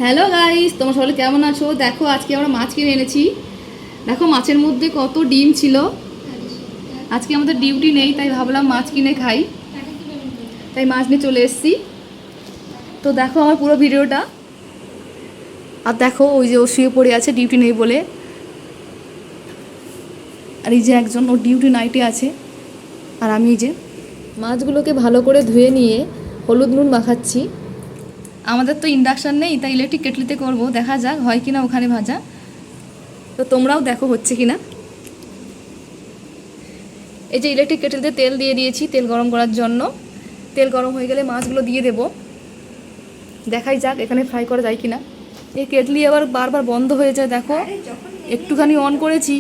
Hello guys, তোমরা সবাই কেমন আছো? দেখো আজকে আমরা মাছ কিনে এনেছি। দেখো মাছের মধ্যে কত ডিম ছিল। আজকে আমাদের ডিউটি নেই, তাই ভাবলাম মাছ কিনে খাই, তাই মাছ নিয়ে চলে এসেছি। তো দেখো আমার পুরো ভিডিওটা। আর দেখো ওই যে ও শুয়ে পড়ে আছে ডিউটি নেই বলে। আর এই যে একজন ওর ডিউটি নাইটে আছে। আর আমি এই যে মাছগুলোকে ভালো করে ধুয়ে নিয়ে হলুদ নুন মাখাচ্ছি। আমাদের তো ইন্ডাকশান নেই, তাই ইলেকট্রিক কেটলিতে করবো, দেখা যাক হয় কিনা ওখানে ভাজা। তো তোমরাও দেখো হচ্ছে কিনা। এই যে ইলেকট্রিক কেটলিতে তেল দিয়ে দিয়েছি তেল গরম করার জন্য। তেল গরম হয়ে গেলে মাছগুলো দিয়ে দেব। দেখাই যাক এখানে ফ্রাই করা যায় কিনা। এই কেটলি আবার বারবার বন্ধ হয়ে যায়, দেখো একটুখানি অন করেছি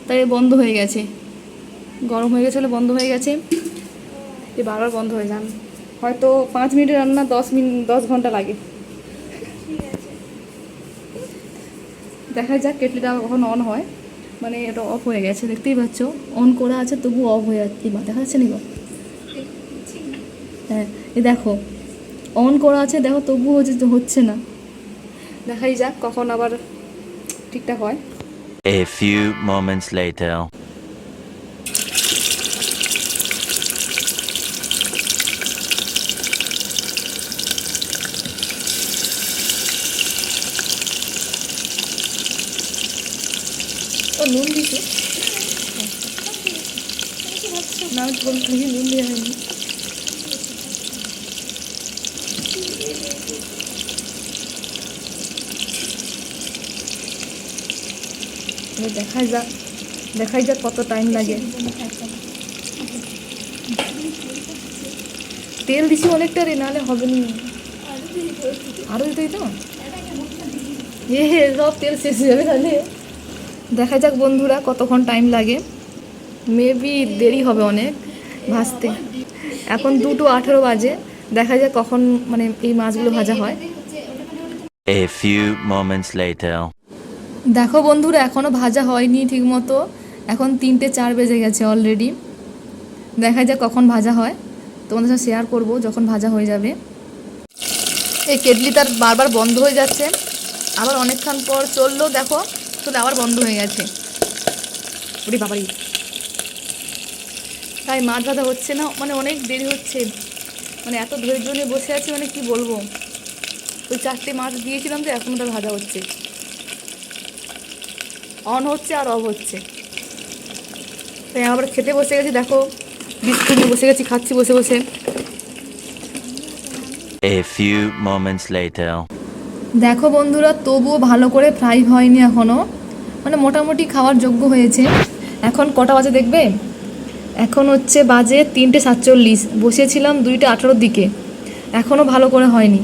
তাই বন্ধ হয়ে গেছে। গরম হয়ে গেছিলো, বন্ধ হয়ে গেছে। এই বারবার বন্ধ হয়ে যান, হয়তো 5 মিনিটের রান্না 10 ঘন্টা লাগে। দেখা যাক কেটলিটা কখন অন হয়। মানে এটা অফ হয়ে গেছে, দেখতেই পাচ্ছ অন করা আছে তবু অফ হয়ে যাচ্ছে। বা দেখা যাচ্ছে না? হ্যাঁ এই দেখো অন করা আছে, দেখো তবুও হচ্ছে না। দেখাই যাক কখন আবার ঠিকঠাক হয়। A few moments later. ও নুন দিছি না, বলতে নুন দেওয়া হয়নি। দেখাই যাক কত টাইম লাগে। তেল দিছি অনেকটা রে, নাহলে হবে না। আরও দিতেই তো সব তেল শেষ হয়ে যাবে তাহলে। দেখা যাক বন্ধুরা কতক্ষণ টাইম লাগে। মেবি দেরি হবে অনেক ভাজতে। এখন 2:18 বাজে। দেখা যাক কখন মানে এই মাছগুলো ভাজা হয়। A few moments later. দেখো বন্ধুরা এখনও ভাজা হয়নি ঠিক মতো। এখন 3:04 বেজে গেছে অলরেডি। দেখা যাক কখন ভাজা হয়, তোমাদের সাথে শেয়ার করবো যখন ভাজা হয়ে যাবে। এই কেটলি তার বারবার বন্ধ হয়ে যাচ্ছে, আবার অনেকক্ষণ পর চললো, দেখো চলে আবার বন্ধ হয়ে গেছে। ওরে বাবারি, তাই মাছ ভাজা হচ্ছে না, মানে অনেক দেরি হচ্ছে। মানে এত ধৈর্য নিয়ে বসে আছি, মানে কি বলবো। ওই 4টে মাছ দিয়েছিলাম তো, এখন তার ভাজা হচ্ছে, অন হচ্ছে আর অফ হচ্ছে। তাই আবার খেতে বসে গেছি, দেখো বিস্কুট নিয়ে বসে গেছি, খাচ্ছি বসে বসে। A few moments later. দেখো বন্ধুরা তবুও ভালো করে ফ্রাই হয়নি এখনও, মানে মোটামুটি খাওয়ার যোগ্য হয়েছে। এখন কটা বাজে দেখবে? এখন হচ্ছে বাজে 3:47। বসেছিলাম 2:18 দিকে, এখনও ভালো করে হয়নি।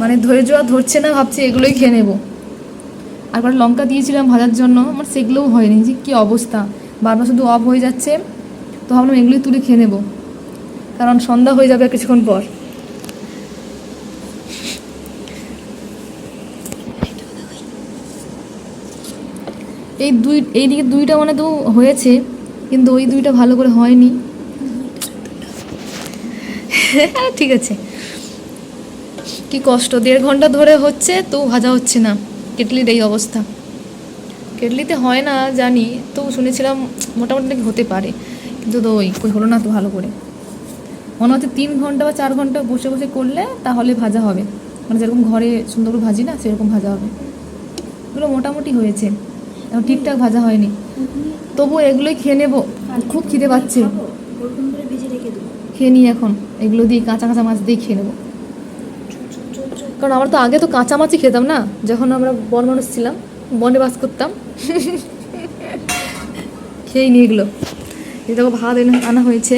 মানে ধৈর্য আর ধরছে না, ভাবছি এগুলোই খেয়ে নেবো। আরবার লঙ্কা দিয়েছিলাম ভাজার জন্য, আমার সেগুলোও হয়নি। যে কী অবস্থা, বারবার শুধু অফ হয়ে যাচ্ছে। তো ভাবলাম এগুলোই তুলে খেয়ে নেবো, কারণ সন্ধ্যা হয়ে যাবে কিছুক্ষণ পর। এইদিকে 2টা মানে তো হয়েছে, কিন্তু ওই 2টা ভালো করে হয়নি। ঠিক আছে, কি কষ্ট, 1.5 ঘন্টা ধরে হচ্ছে তো ভাজা হচ্ছে না। কেটলির এই অবস্থা। কেটলিতে হয় না জানি, তো শুনেছিলাম মোটামুটি নাকি হতে পারে, কিন্তু তো ওই হলো না তো ভালো করে। মনে হচ্ছে 3 ঘন্টা বা 4 ঘন্টা বসে বসে করলে তাহলে ভাজা হবে, মানে যেরকম ঘরে সুন্দর করে ভাজি না সেরকম ভাজা হবে। এগুলো মোটামুটি হয়েছে, এখন ঠিকঠাক ভাজা হয়নি। তবু এগুলোই খেয়ে নেবো, খুব খিদে পাচ্ছে। খেয়ে নিই এখন, এগুলো দিয়ে কাঁচা কাঁচা মাছ দিয়ে খেয়ে নেবো। কারণ আমরা তো আগে তো কাঁচা মাছই খেতাম না, যখন আমরা বন মানুষ ছিলাম, বনে বাস করতাম। খেয়ে নিই এগুলো। এই দেখো ভাত আনা হয়েছে,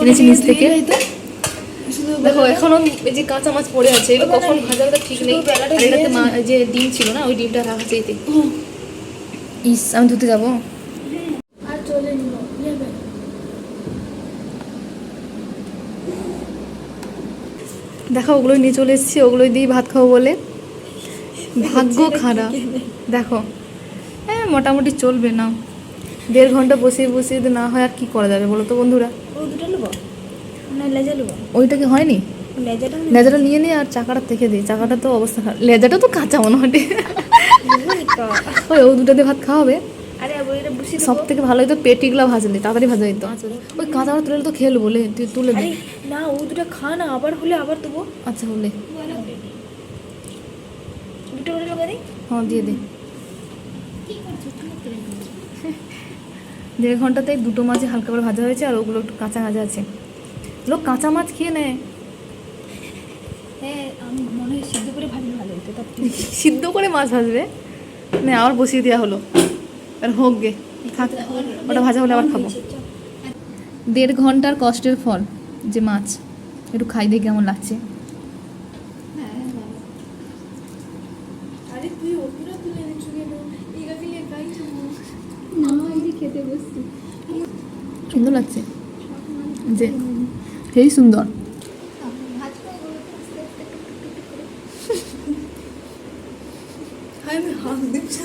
এনেছি নিচ থেকে। দেখো এখনো এই যে কাঁচা মাছ পড়ে আছে, এগুলো কখন ভাজা হবে ঠিক নেই। আর এটাতে যে ডিম ছিল না, ওই ডিমটা রাখা চাইতে। ইস, আমি ধুতে যাবো। দেখো ওগুলোই নিয়ে চলে এসেছি, ওগুলোই দিয়েই ভাত খাবো বলে। ভাগ্য খারাপ, দেখো হ্যাঁ মোটামুটি চলবে না। 1.5 ঘন্টা বসিয়ে বসিয়ে যদি না হয় আর কি করা যাবে বলো তো বন্ধুরা। ওইটা কি হয়নি? লেজাটা লেজাটা নিয়ে নে আর চাকাটা থেকে দে, চাকাটা তো অবস্থা খারাপ, লেজাটা তো কাঁচা মনে হয়। ওই ও দুটো দিয়ে ভাত খাওয়া হবে। আরে বইটা বসে সব থেকে ভালো হতো পেটিগুলো ভাজলে, তাড়াতাড়ি ভাজা হইতো। ওই কাঁচাটা তুলে তো খেয়ে বলে, তুই তুলে দে। আরে না, ও দুটো খা না, আবার হলে আবার দেবো। আচ্ছা হলে দুটো করে লগা দিই। হ্যাঁ দিয়ে দে। 1.5 ঘন্টাতে দুটো মাছই হালকা করে ভাজা হয়েছে, আর ওগুলো একটু কাঁচা ভাজা আছে। লোক কাঁচা মাছ খেয়ে নেয়। হ্যাঁ, আমি মনে হয় সিদ্ধ করে ভাবি ভালো হতো। তার সিদ্ধ করে মাছ ভাজবে না, আবার বসিয়ে দেওয়া হলো। আর হোক গে, থাক, ওটা ভাজা হলে আবার খাবো। 1.5 ঘন্টার কষ্টের ফল যে মাছ, একটু খাই দিয়ে কেমন লাগছে। আরে তুই ওগুলো তুলে এনেছো কেন? এগাকে নিয়ে খাইছো না এই খেতে বসছি। সুন্দর লাগছে যে, সেই সুন্দর। আমি হাত দিচ্ছি।